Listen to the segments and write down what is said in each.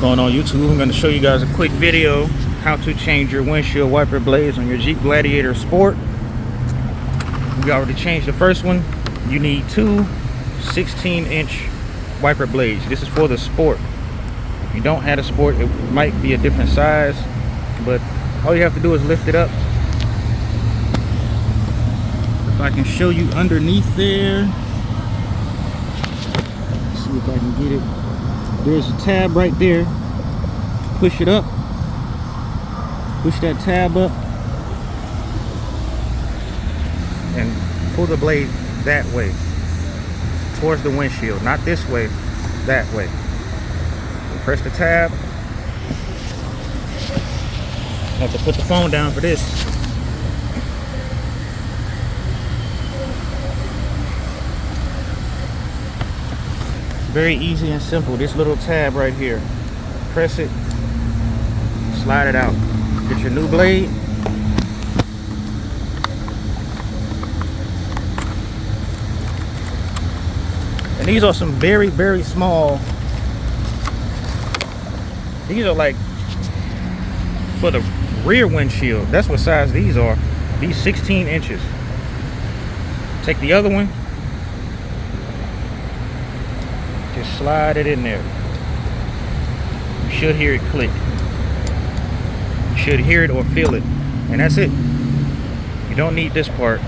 Going on YouTube, I'm going to show you guys a quick video how to change your windshield wiper blades on your Jeep Gladiator Sport. We already changed the first one. You need two 16-inch wiper blades. This is for the Sport. If you don't have a Sport, it might be a different size, but all you have to do is lift it up. If I can show you underneath there, let's see if I can get it. There's a tab right there. Push it up. Push that tab up. And pull the blade that way. Towards the windshield. Not this way, that way. So press the tab. I have to put the phone down for this. Very easy and simple. This little tab right here, press it, slide it out, get your new blade, and these are some very, very small. These are like for the rear windshield. That's what size these are. These 16 inches. Take the other one, just slide it in there. You should hear it click. You should hear it or feel it. And that's it. You don't need this part.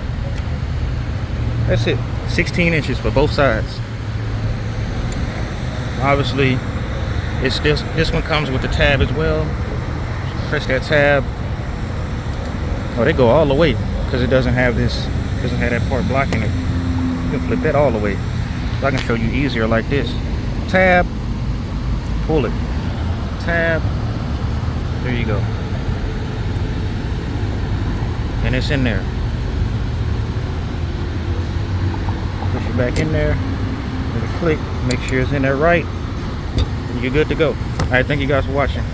That's it. 16 inches for both sides. Obviously, this one comes with the tab as well. Press that tab. Oh, they go all the way because it doesn't have that part blocking it. You can flip that all the way. So I can show you easier like this. Tab, pull it, tab, there you go. And it's in there. Push it back in there, let it click, make sure it's in there right, and you're good to go. Alright, thank you guys for watching.